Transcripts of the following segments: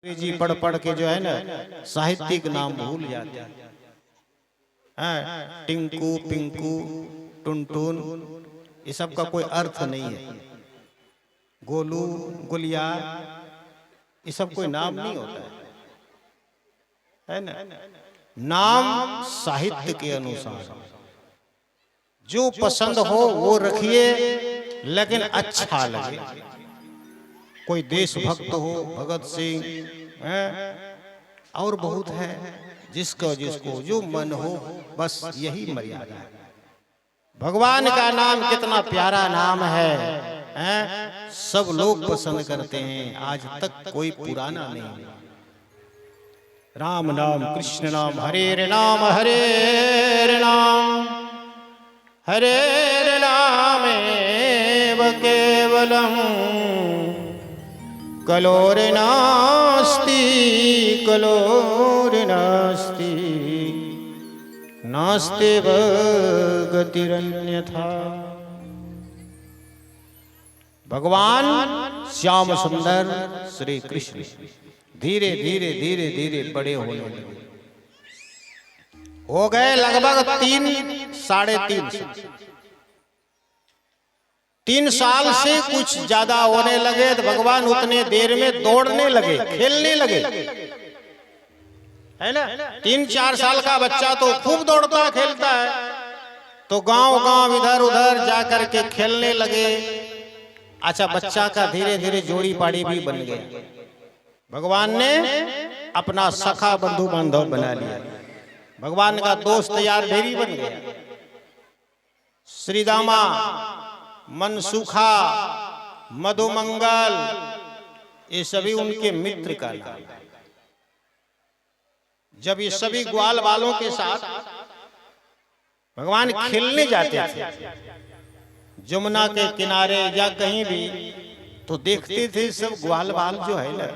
अंग्रेजी पढ़ पढ़ के जो है ना साहित्यिक नाम भूल जाते हैं। टिंकू पिंकू टुनटुन ये सब का कोई अर्थ नहीं है। गोलू गुलिया ये सब कोई नाम नहीं होता है ना। नाम साहित्य के अनुसार जो पसंद हो वो रखिए, लेकिन अच्छा लगे। कोई देशभक्त हो, भगत सिंह और बहुत है, जिसको जिसको जो मन हो, बस यही मर्यादा है। भगवान का नाम कितना प्यारा नाम है, सब लोग पसंद करते हैं। आज तक कोई पुराना नहीं। राम नाम कृष्ण नाम हरे नाम हरे नाम हरे नामेव केवलम कलोर्नास्ति कलोर्नास्ति नास्त्येव गतिरन्यथा। भगवान श्याम सुंदर श्री कृष्ण धीरे धीरे धीरे धीरे बड़े होने लगे। हो गए लगभग 3 साल से कुछ ज्यादा होने लगे तो भगवान उतने देर में दौड़ने लगे, खेलने लगे, है ना। 3-4 साल का बच्चा तो खूब दौड़ता खेलता है, तो गांव गांव इधर उधर जाकर के खेलने लगे। अच्छा, बच्चा का धीरे धीरे जोड़ी पाड़ी भी बन गया। भगवान ने अपना सखा बंधु बांधव बना लिया। भगवान का दोस्त यार ढेरी बन गया। श्रीदामा, मनसुखा, मधुमंगल ये सभी उनके मित्र का नाम। जब ये सभी ग्वाल वालों के साथ भगवान खेलने जाते थे जमुना के किनारे या कहीं भी, तो देखते थे सब ग्वाल वाल जो है ना,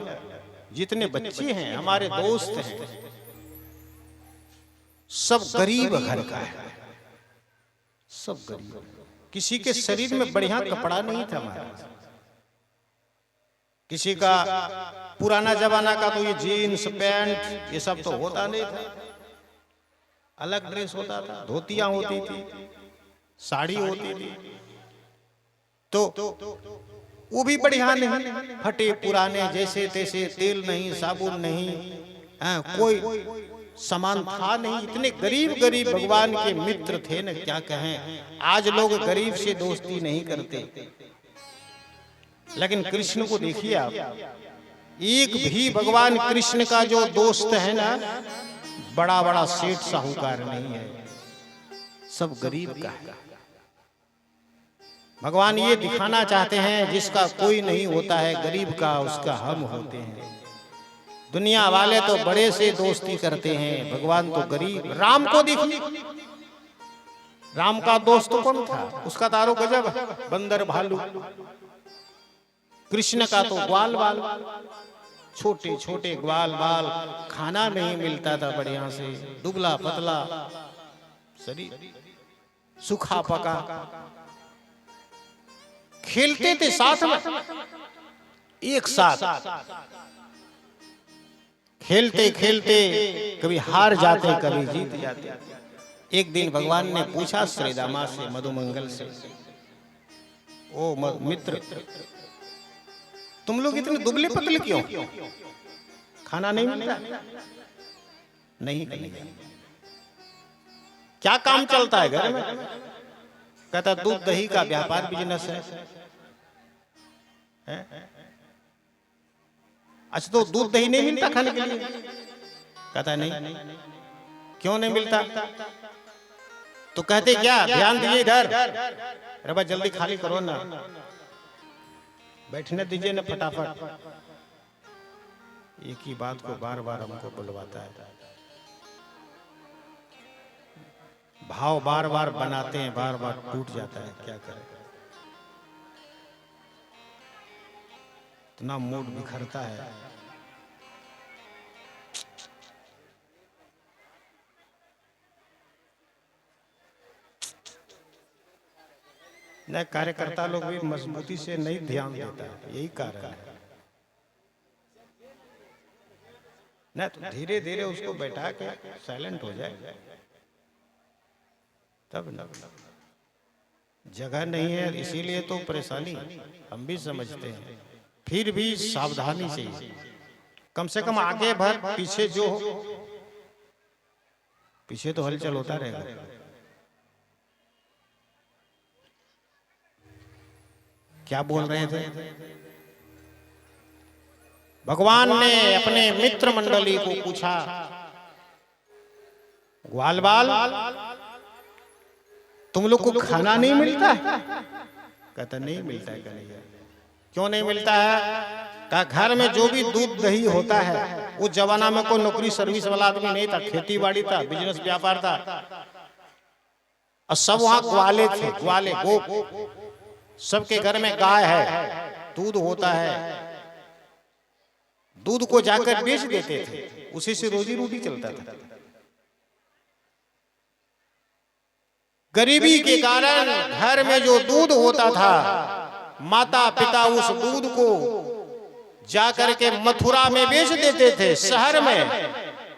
जितने बच्चे हैं हमारे दोस्त हैं, सब गरीब घर का है, सब गरीब। किसी के शरीर में बढ़िया कपड़ा नहीं था हमारा, किसी का पुराना जमाना का तो ये जीन्स पैंट ये सब तो होता नहीं था। अलग ड्रेस होता था, धोतियां होती थी, साड़ी होती थी, तो वो भी बढ़िया नहीं, फटे पुराने जैसे तैसे, तेल नहीं, साबुन नहीं, कोई सामान था नहीं। इतने गरीब गरीब भगवान के मित्र थे न, क्या कहें। आज लोग गरीब से दोस्ती नहीं करते, लेकिन कृष्ण को देखिए आप, एक भी भगवान कृष्ण का जो दोस्त है ना, बड़ा बड़ा सेठ साहूकार नहीं है, सब गरीब का है। भगवान ये दिखाना चाहते हैं जिसका कोई नहीं होता है गरीब का, उसका हम होते हैं। दुनिया वाले तो बड़े से दोस्ती करते हैं, भगवान तो गरीब। राम को देखिए, राम का दोस्त कौन था, उसका तारो गजब, बंदर भालू। कृष्ण का तो ग्वाल बाल, छोटे छोटे ग्वाल बाल, खाना नहीं मिलता था बढ़िया से, दुबला पतला शरीर, सूखा पका। खेलते थे साथ में, एक साथ खेलते खेलते कभी हार जाते कभी जीत जाते। एक दिन भगवान ने पूछा श्रीदामा से, मधुमंगल से, ओ मित्र, तुम लोग इतने दुबले पतले क्यों, खाना नहीं मिलता? नहीं, क्या काम चलता है घर में? कहता दूध दही का व्यापार बिजनेस है। अच्छा, तो दूध दही नहीं मिलता खाने के लिए? कहता नहीं। क्यों नहीं मिलता? तो कहते क्या, ध्यान दीजिए इधर, अरे भाई जल्दी खाली करो ना, बैठने दीजिए ना फटाफट। एक ही बात को बार बार हमको बुलवाता है। भाव बार बार बनाते हैं, बार बार टूट जाता है, क्या करें। इतना मूड बिखरता है। न कार्यकर्ता लोग भी मजबूती से नहीं ध्यान देता है, यही कारण है। ना, तो धीरे धीरे उसको बैठा के साइलेंट हो जाए तब ना। जगह नहीं है इसीलिए तो परेशानी, हम भी समझते हैं, फिर भी सावधानी चाहिए। कम से कम आगे बढ़, पीछे जो हो, पीछे तो हलचल होता रहेगा। क्या बोल रहे थे? भगवान ने अपने मित्र मंडली को पूछा, ग्वाल बाल तुम लोग को खाना नहीं मिलता है? कहता नहीं मिलता है। कन्हैया क्यों नहीं मिलता है? कहा घर में जो भी दूध दही होता है, उस जमाना में कोई नौकरी सर्विस वाला आदमी नहीं था, खेती बाड़ी था, बिजनेस व्यापार था, और सब वहां ग्वाले थे, ग्वाले गोप, सबके घर में गाय है, दूध होता है, दूध को जाकर बेच देते थे, उसी से रोजी रोटी चलता था। गरीबी के कारण घर में जो दूध होता था, माता पिता उस दूध को जाकर के मथुरा में बेच देते थे, शहर में,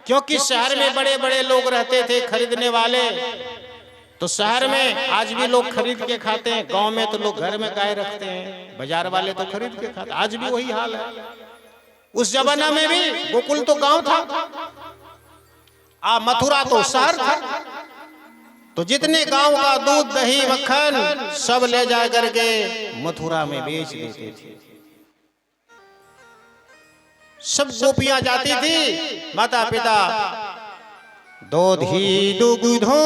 क्योंकि शहर में बड़े बड़े लोग रहते थे खरीदने वाले, तो शहर में आज भी लोग खरीद के खाते हैं, गांव में तो लोग घर में गाय रखते हैं, बाजार वाले तो खरीद के खाते, आज भी वही हाल है। उस जमाना में भी गोकुल तो गांव था, मथुरा तो शहर था, तो जितने गांव का दूध दही मक्खन सब ले जा करके मथुरा में बेच देते थे। सब गोपियां जाती थी, माता पिता दोधी दुग्धो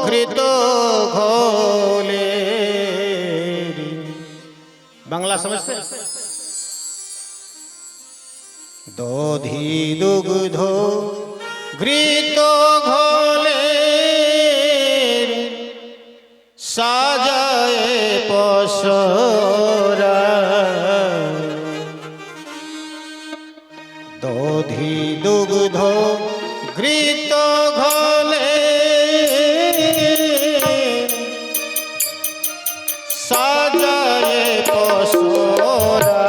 घृतो घोले, बांग्ला समझते? दोधी दुग्धो घृतो घोले साजाए पसोरा, दोधी दुग्धो घृतो घोले साजाए पसोरा,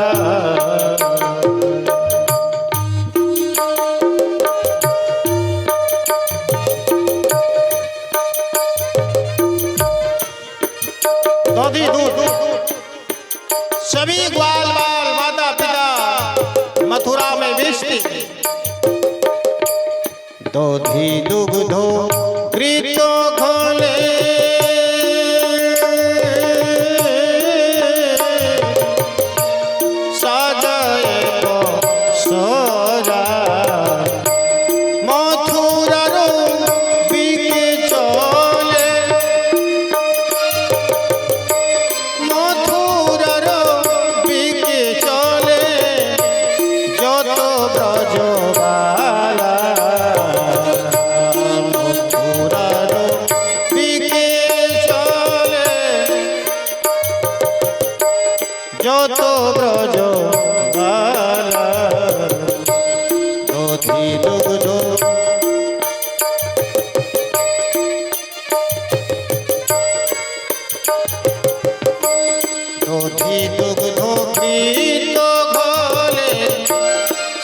सभी ग्वाल बाल माता पिता मथुरा में बेचते, दोधी दुग्धो घृतो घोले साजाए पसोरा, मथुरा रो बिके चले, मथुरा रो बिके चले যত ব্রজবালা, মথুরার বিকে চলে যত ব্রজবালা, দধি দুগ্ধ দধি দুগ্ধ ঘৃত ঘোলে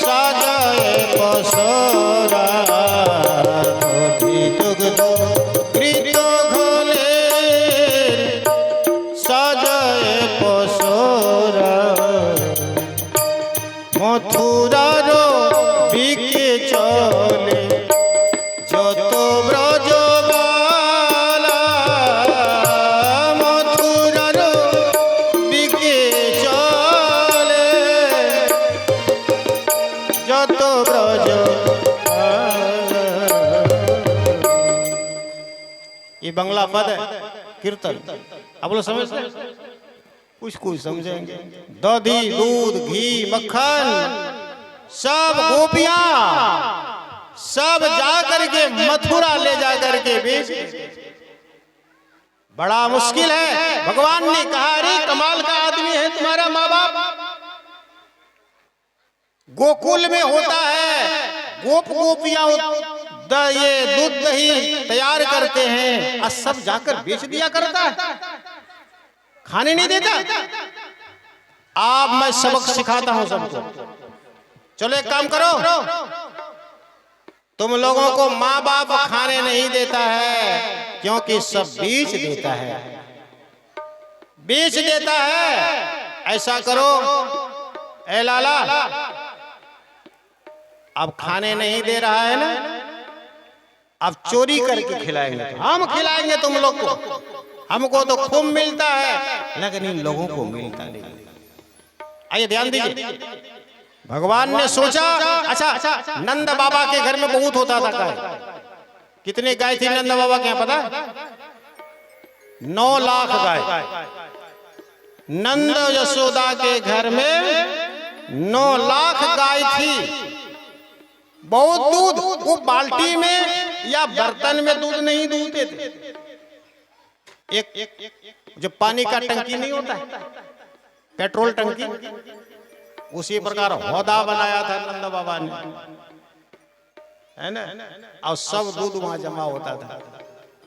সাজায়ে পসরা, দধি দুগ্ধ ঘৃত ঘোলে সাজায়ে পসরা, মথুরার বিকে চলে যত ব্রজবালা, মথুরার বিকে চলে যত ব্রজবালা। ये बंगला पद है, कीर्तन। आप लोग समझते? कुछ समझेंगे। दही दूध घी मक्खन सब गोपियां सब जाकर के मथुरा ले जाकर के बेच, बड़ा मुश्किल है। भगवान ने कहा, अरे कमाल का आदमी है तुम्हारा माँ बाप, गोकुल में होता है, गोप गोपियां ये दूध दही तैयार करते हैं और सब जाकर बेच दिया करता है, खाने नहीं देता। आप मैं सबक सिखाता हूं सबको, चलो एक काम करो, तुम लोगों को माँ बाप खाने नहीं देता है क्योंकि सब बीच देता है, बीच देता है। ऐसा करो, ए लाला, अब खाने नहीं दे रहा है ना, अब चोरी करके खिलाएंगे, हम खिलाएंगे तुम लोग को। हमको तो खूब मिलता है लेकिन इन लोगों को मिलता नहीं। आइए ध्यान दीजिए, भगवान ने सोचा, अच्छा नंद बाबा के घर में बहुत होता था गाय। कितने गाय थी नंद बाबा के यहाँ पता? 9 लाख गाय। नंद यशोदा के घर में 9 लाख गाय थी। बहुत दूध, वो बाल्टी में या बर्तन में दूध नहीं दूधते थे। एक जो पानी का टंकी नहीं होता है, पेट्रोल टंकी, उसी प्रकार हौदा बनाया था नंद बाबा ने, है ना। और सब दूध वहां जमा होता था।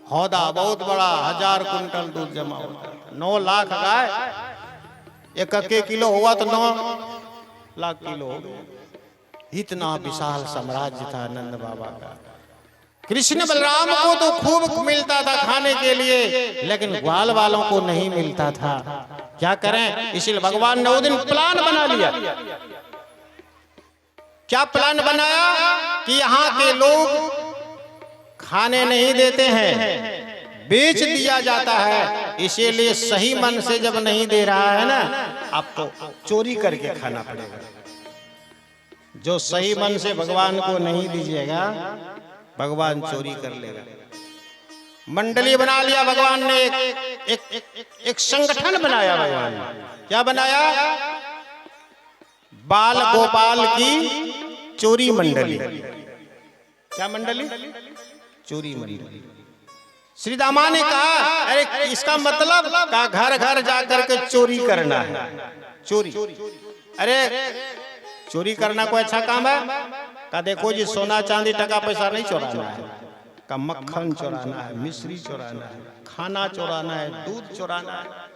हौदा बहुत बड़ा, 1000 कुंटल दूध जमा होता था। 9 लाख गाय, 1 किलो हुआ तो 9 लाख किलो हो गया। इतना विशाल साम्राज्य था नंद बाबा का। कृष्ण बलराम को तो खूब मिलता था खाने के लिए, लेकिन ग्वाल वालों को नहीं मिलता था। क्या करें, इसलिए भगवान ने वो दिन प्लान बना लिया। क्या प्लान बनाया कि यहाँ के लोग खाने नहीं देते हैं, बेच दिया जाता है। इसीलिए सही मन से जब नहीं दे रहा है ना, आपको चोरी करके खाना पड़ेगा। जो सही मन से भगवान को नहीं दीजिएगा, भगवान चोरी कर लेगा। मंडली बना लिया भगवान ने, एक संगठन बनाया भगवान ने। क्या बनाया? बाल गोपाल की चोरी मंडली। क्या मंडली? चोरी मंडली। श्री दामा ने कहा, अरे इसका मतलब का घर घर जाकर के चोरी करना है। चोरी, अरे चोरी करना कोई अच्छा काम है? का देखो जी, सोना चांदी टका पैसा नहीं चुराना है, का मक्खन चुराना है, मिश्री चुराना है, खाना चुराना है, दूध चुराना है।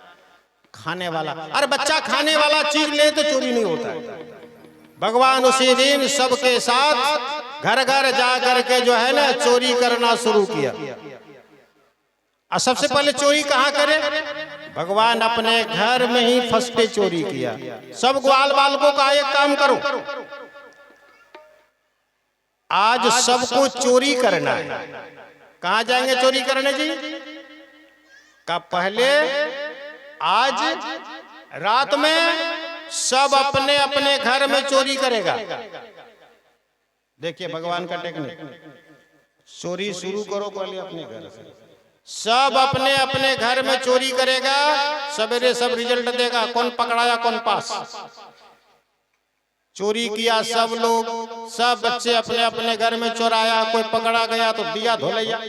खाने वाला, अरे बच्चा खाने वाला चीज ले तो चोरी नहीं होता है। भगवान उसी दिन सबके साथ घर घर जा करके जो है ना चोरी करना शुरू किया। और सबसे पहले चोरी कहाँ करे? भगवान अपने घर में ही फर्स्ट चोरी किया। सब ग्वाल बालकों का एक काम करो, आज सबको चोरी करना है। कहाँ जाएंगे चोरी करने जी? का पहले आज रात में सब अपने अपने घर में चोरी करेगा। देखिए भगवान का टेक्निक, चोरी शुरू करो पहले अपने घर से। सब अपने अपने घर में चोरी करेगा, सवेरे सब रिजल्ट देगा, कौन पकड़ाया कौन पास। चोरी किया सब लोग, सब बच्चे अपने अपने घर में चोराया। कोई पकड़ा गया तो दिया धोलैया।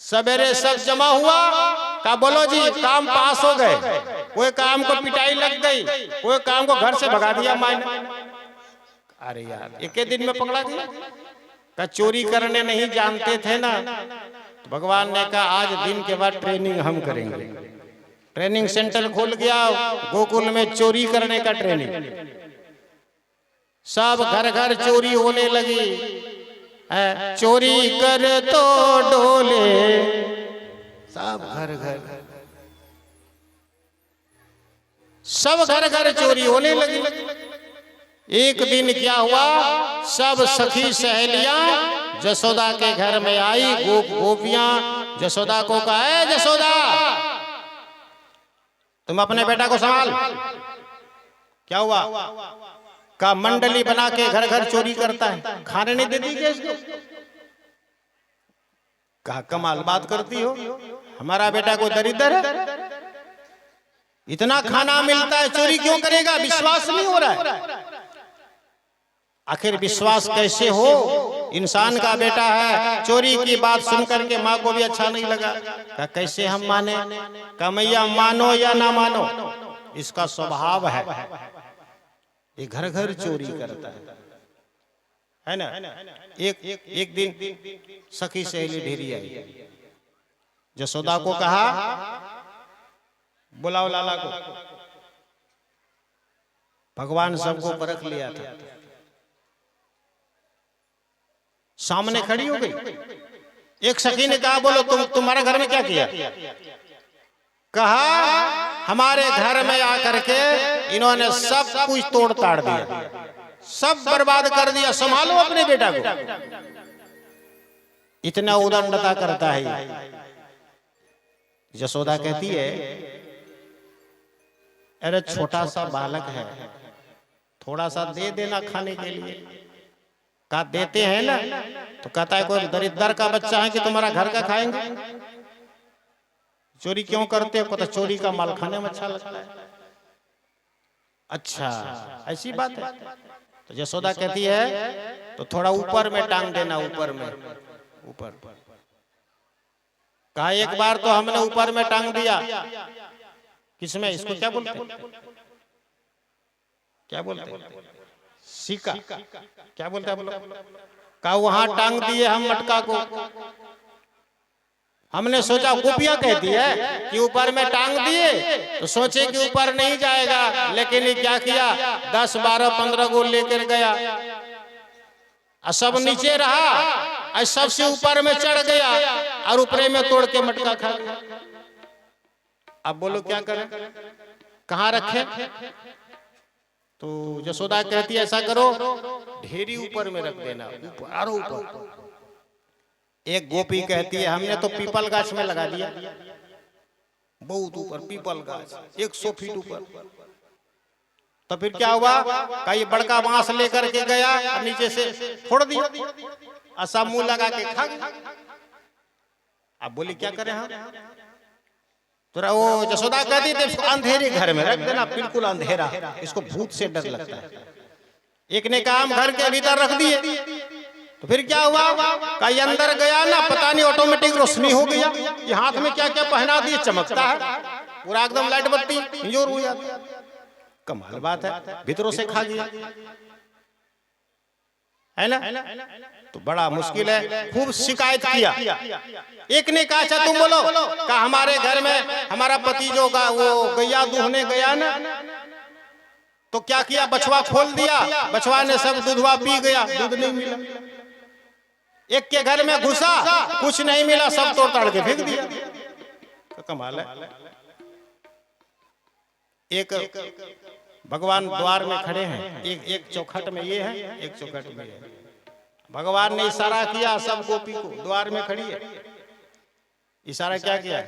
सवेरे सब जमा हुआ, का बोलो जी काम पास हो गए। कोई काम को पिटाई लग गई, कोई काम को घर से भगा दिया मायने। अरे यार, एक दिन में पकड़ा गया। का चोरी करने नहीं जानते थे ना, तो भगवान ने कहा आज दिन के बाद ट्रेनिंग हम करेंगे। ट्रेनिंग सेंटर खोल गया गोकुल में, चोरी करने का ट्रेनिंग। सब घर घर चोरी होने लगी। चोरी कर तो डोले, सब घर घर, सब घर घर चोरी होने लगी। एक दिन क्या हुआ, सब सखी सहेलियां जसोदा के घर में आई। गोपियां जसोदा को कहा, जसोदा तुम अपने बेटा को संभाल। क्या हुआ? का मंडली बना के घर घर चोरी करता है, खाने नहीं देती क्या इसको? कहा कमाल बात करती हो, हमारा बेटा कोई दरिद्र है? इतना खाना मिलता है, चोरी क्यों करेगा? विश्वास नहीं हो रहा है। आखिर विश्वास कैसे हो? इंसान का बेटा है। चोरी की बात सुनकर के माँ को भी अच्छा नहीं लगा। क्या कैसे हम माने? कमैया मानो या ना मानो, इसका स्वभाव है, ये घर घर चोरी करता है ना। एक दिन सखी सहेली ढेरी आई। जसोदा को कहा बुलाओ लाला को। भगवान सबको परख लिया था। सामने खड़ी हो गई। एक सखी ने कहा बोलो तुम्हारे घर में क्या किया? कहा हमारे घर में आकर के इन्होंने सब कुछ तोड़ ताड़ दिया, सब बर्बाद कर दिया, संभालो अपने बेटा को। इतना उदंडता करता है। यशोदा कहती है अरे छोटा सा बालक है, थोड़ा सा दे देना खाने के लिए। कहा देते हैं ना, तो कहता है कोई दरिद्र का बच्चा है कि तुम्हारा घर का खाएंगे? चोरी क्यों करते हो? तो चोरी का माल खाने में अच्छा लगता है। अच्छा ऐसी बात है। तो यशोदा कहती है तो थोड़ा ऊपर में टांग देना, ऊपर में, ऊपर। कहा एक बार तो हमने ऊपर में टांग दिया। किसमें? इसको क्या बोलते हैं? क्या बोलते हैं? सीका। क्या बोलते हैं? कहा वहां टांग दिए हम मटका को। हमने सोचा गोपियां कहती है कि ऊपर में टांग दिए तो सोचे कि ऊपर नहीं जाएगा, लेकिन ये क्या किया 10, 12, 15 को लेकर गया और सब नीचे रहा और सबसे ऊपर में चढ़ गया और ऊपर में तोड़ के मटका खा गया। अब बोलो क्या करें, कहाँ रखे? तो यशोदा कहती है ऐसा करो ढेरी ऊपर में रख देना, ऊपर और ऊपर। एक गोपी कहती है हमने तो पीपल गाछ में लगा दिया, बहुत ऊपर पीपल गाछ 100 फीट ऊपर। तो फिर क्या हुआ? कई बड़का बांस लेकर के गया और नीचे से फोड़ दिया और सब मुंह लगा के खा गया। अब बोली क्या करें हम? तो वो यशोदा कहती थी इसको अंधेरे घर में रख देना, बिल्कुल अंधेरा, इसको भूत से डर लगता है। एक ने कहा हम घर के भीतर रख दिए। तो फिर क्या हुआ? कहीं अंदर गया ना, पता नहीं ऑटोमेटिक रोशनी हो गया। ये हाथ में क्या क्या पहना दिए, चमकता है पूरा एकदम, लाइट बत्ती इंजोर हो जाती। कमाल बात है, भीतरों से खा गया है ना। तो बड़ा मुश्किल है, खूब शिकायत किया। एक ने कहा अच्छा तुम बोलो। कहा हमारे घर में हमारा पति जो का वो गैया दूहने गया ना, तो क्या किया बछवा खोल दिया, बछवा ने सब दूधवा पी गया, दूध नहीं मिला। एक के घर में घुसा, कुछ नहीं मिला, सब तोड़ ताड़ के फेंक दिया। तो कमाल है। एक भगवान द्वार में खड़े हैं, एक चौखट में ये है, एक चौखट में है। भगवान ने इशारा किया सब गोपी को, द्वार में खड़ी है। इशारा क्या किया?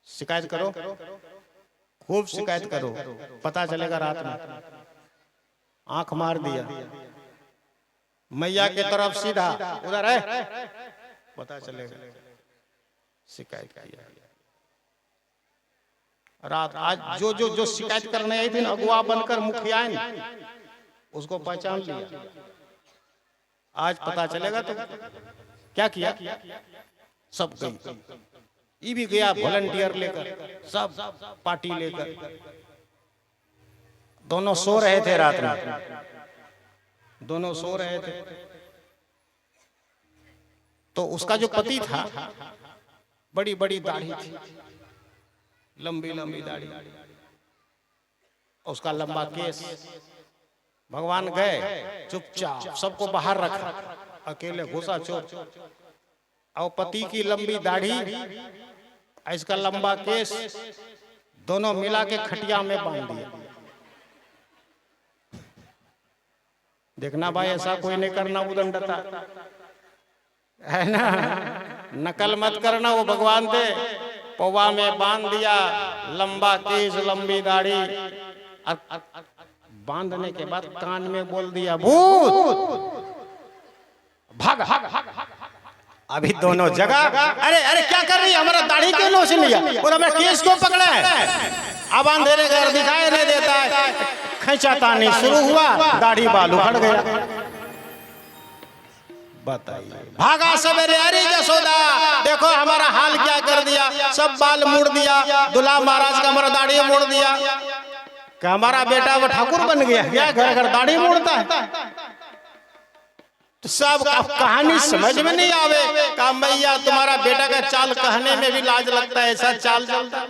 शिकायत करो, खूब शिकायत करो, पता चलेगा रात में। आंख मार दिया मैया के तरफ सीधा, उधर है पता चलेगा। शिकायत किया रात। आज जो शिकायत करने आई थी ना, अगुआ बनकर मुखिया उसको पहचान लिया। आज पता चलेगा तो क्या किया? सब गई, ये भी गया वॉलंटियर लेकर, सब पार्टी लेकर। दोनों सो रहे थे रात में, दोनों सो रहे थे। तो उसका जो पति था बड़ी बड़ी दाढ़ी थी, लंबी लंबी दाढ़ी, उसका लंबा केस। भगवान गए चुपचाप, सबको बाहर रखा, अकेले घुसा चोर। और पति की लंबी दाढ़ी, इसका लंबा केस, दोनों मिला के खटिया में बांध दिया। देखना भाई ऐसा कोई नहीं करना, उदंडता है ना, नकल मत करना। वो भगवान थे, पौवा में बांध दिया, लंबा केस लंबी दाढ़ी, बांधने के बाद कान में बोल दिया भूत भाग। अभी दोनों जगह अरे अरे क्या कर रही है, हमारा दाढ़ी क्यों नोच लिया, और हमारा केस क्यों पकड़ा है? अब अंधेरे घर दिखाई नहीं देता है, खींचातानी शुरू हुआ, दाढ़ी बाल उखड़ गया। बताइए, भागा सवेरे, अरे यशोदा देखो हमारा हाल क्या कर दिया, सब बाल मोड़ दिया, दूल्हा महाराज का हमारा दाढ़ी मोड़ दिया। कि हमारा बेटा वो ठाकुर बन गया क्या, घर घर दाढ़ी मोड़ता है? तो सब कहानी समझ में नहीं आवे। कहा मैया तुम्हारा बेटा का चाल कहने में भी लाज लगता है, ऐसा चाल चलता।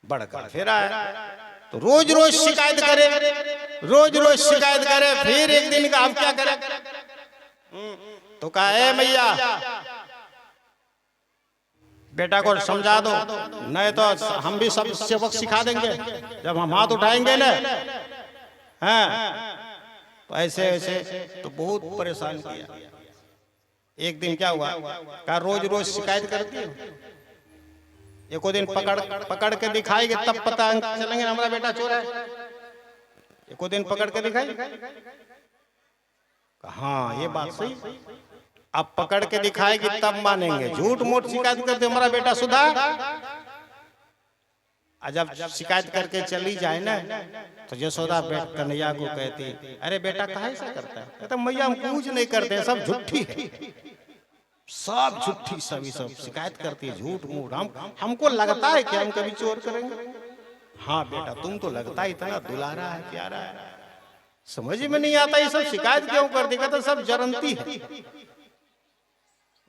बड़का फिर आया तो रोज रोज शिकायत करे, रोज रोज शिकायत करे। फिर एक दिन का हम क्या करें, तो कहा ए मैया बेटा को समझा दो, नहीं तो हम भी सब सबक सिखा देंगे जब हम हाथ उठाएंगे ना। हाँ, तो ऐसे ऐसे तो बहुत परेशान किया। एक दिन क्या हुआ, कहा रोज रोज शिकायत करती है, एको दिन पकड़ के दिखाएंगे तब पता चलेंगे हमारा बेटा चोर है। एको दिन पकड़ के दिखाई, हाँ ये बात सही, अब पकड़ के दिखाएगी तब मानेंगे। झूठ मूठ शिकायत करते हमारा बेटा सुधार। जब शिकायत करके चली जाए ना, तो यशोदा बेट कन्हैया को कहती, अरे बेटा काहे ऐसा करता है? कहता मैया हम कुछ नहीं करते, सब झूठी है, सब झूठी, सभी सब शिकायत करती है झूठ मूठ। हमको लगता है कि हम कभी चोर करेंगे। हाँ बेटा तुम तो लगता है इतना दुलारा है, प्यारा है, समझ में नहीं आता ये सब शिकायत क्यों करती? कहता सब जरनती है।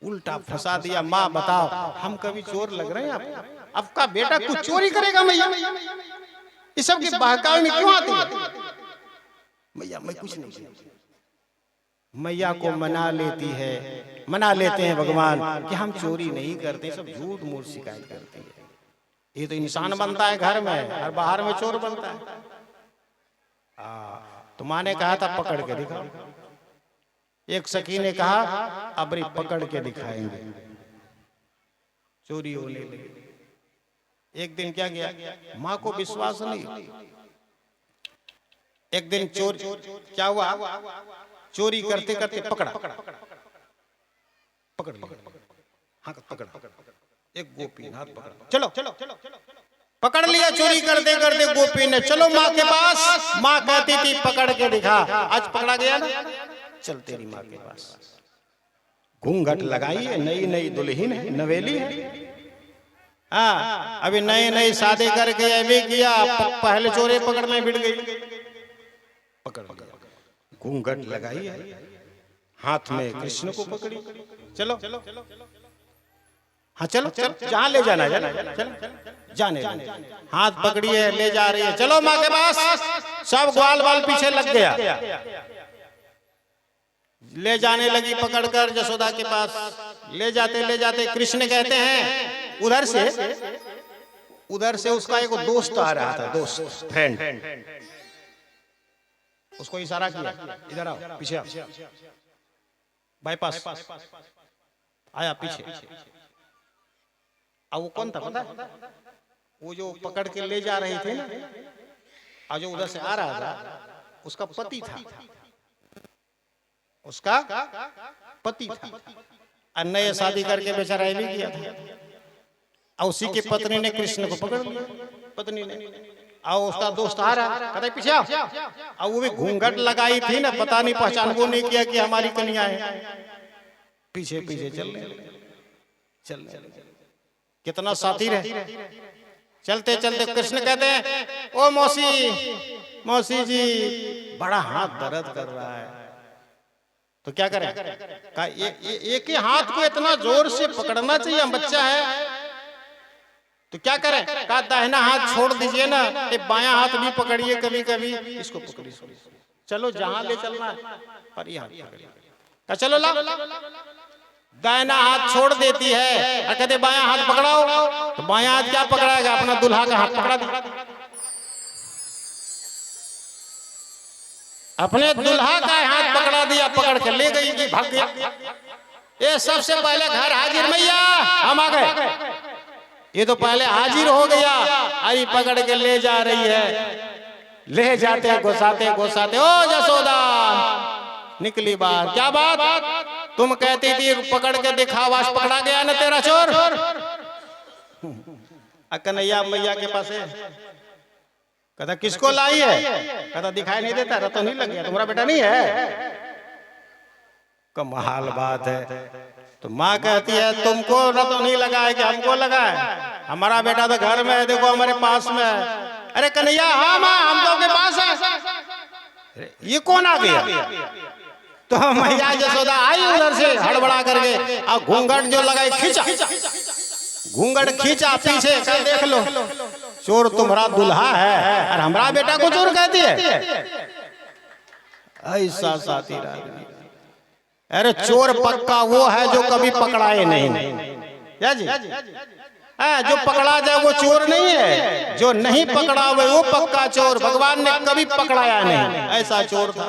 उल्टा फंसा दिया। माँ बताओ हम कभी चोर लग रहे हैं आपको? आपका बेटा कुछ चोरी करेगा मैया? इस सब के बहकावे में क्यों आती है? मैया मैं कुछ नहीं किया। मैया को मना लेती है, मना लेते हैं भगवान कि हम चोरी नहीं करते, सब झूठ मूठ शिकायत करती है। ये तो इंसान बनता है घर में और बाहर में चोर बनता है। तो माँ ने कहा था पकड़ के दिखाओ। एक सखी ने कहा अबरी पकड़ के दिखाएंगे। चोरी होने लगी। एक दिन क्या किया, माँ को विश्वास नहीं। एक दिन चोर क्या हुआ, चोरी करते करते पकड़ा, पकड़ हाँ पकड़, एक गोपी हाथ पकड़ा, चलो चलो पकड़ लिया। चोरी करते करते गोपी ने, चलो माँ के पास। माँ कहती थी पकड़ के दिखा, आज पकड़ा गया ना, चल तेरी माँ के पास। घूंघट लगाई है, नई नई दुल्हन है, नवेली है। हाँ अभी नए नए शादी करके अभी किया, पहले चोरे पकड़ने भिड़ गई। पकड़ लिया, घूंघट लगाई है, हाथ में कृष्ण को पकड़ी, चलो हाँ चलो चलो जहाँ ले जाना है चलो जाने, हाथ पकड़ी है ले जा रही है, चलो माँ के पास। सब ग्वाल बाल पीछे लग गया, ले जाने लगी पकड़कर यशोदा के पास। ले जाते कृष्ण कहते हैं उधर से उसका एक दोस्त आ रहा था, दोस्त फ्रेंड, उसको इशारा किया इधर आओ, पीछे आओ। बाईपास आया पीछे। अब वो कौन था पता? वो जो पकड़ के ले जा रहे थे ना, और जो उधर से आ रहा था उसका पति था, उसका पति था। अन्य शादी करके बेचारा भी किया था। और उसी की पत्नी ने कृष्ण को पकड़ लिया, पत्नी ने। और उसका दोस्त आ रहा, कहता पीछे आओ। और वो भी घूंघट लगाई थी ना, पता नहीं पहचान वो नहीं किया कि हमारी कन्या है। पीछे पीछे चल कितना साथी रहे। चलते चलते कृष्ण कहते हैं ओ मौसी जी बड़ा हाथ दर्द कर रहा है, तो क्या करें? कहा एक ही हाथ को इतना जोर से पकड़ना चाहिए, हम बच्चा है तो क्या करें? कहा दाहिना हाथ छोड़ दीजिए ना, ये बायां हाथ भी पकड़िए, कभी कभी इसको पकड़िए, चलो जहां ले चलना है पर ये हाथ पकड़िए। कहा चलो ला, दाहिना हाथ छोड़ देती है और कहते बायां हाथ पकड़ाओ। तो बायां हाथ क्या पकड़ाएगा? अपना दुल्हा का हाथ पकड़ा दिया, अपने दुल्हा का हाथ पकड़ा दिया, पकड़ के ले गई कि भाग गया। ये सबसे पहले घर हाजिर, मैया हम आ गए। ये तो पहले हाजिर हो गया, अरे पकड़ के ले जा रही है। ले जाते घुसाते ओ यशोदा निकली बात। क्या बात? तुम कहती थी पकड़ के दिखा, आज पकड़ा गया ना तेरा चोर। कन्हैया मैया के पास है। कहता किसको लाई है? कहता दिखाई नहीं देता, रतो नहीं लग गया, तुम्हारा बेटा नहीं है। कमाल बात है। तो माँ कहती है तुमको रतो नहीं लगा है कि हमको लगा है? हमारा बेटा तो घर में है, देखो हमारे पास में है। अरे कन्हैया हाँ माँ हम तो के पास है। ये कौन आ गया? तो मैया यशोदा आई उधर से हड़बड़ा करके, और घूंघट जो लगाई खींचा, घूंघट खींचा पीछे, देख लो चोर तुम्हारा दुल्हा है और हमारा बेटा को चोर कहती है। ऐसा साथी आदमी। अरे चोर पक्का वो है जो कभी पकड़ाए नहीं। क्या जी? जो पकड़ा जाए वो चोर नहीं है, जो नहीं पकड़ा हुए वो पक्का चोर। भगवान ने कभी पकड़ाया नहीं, ऐसा चोर था।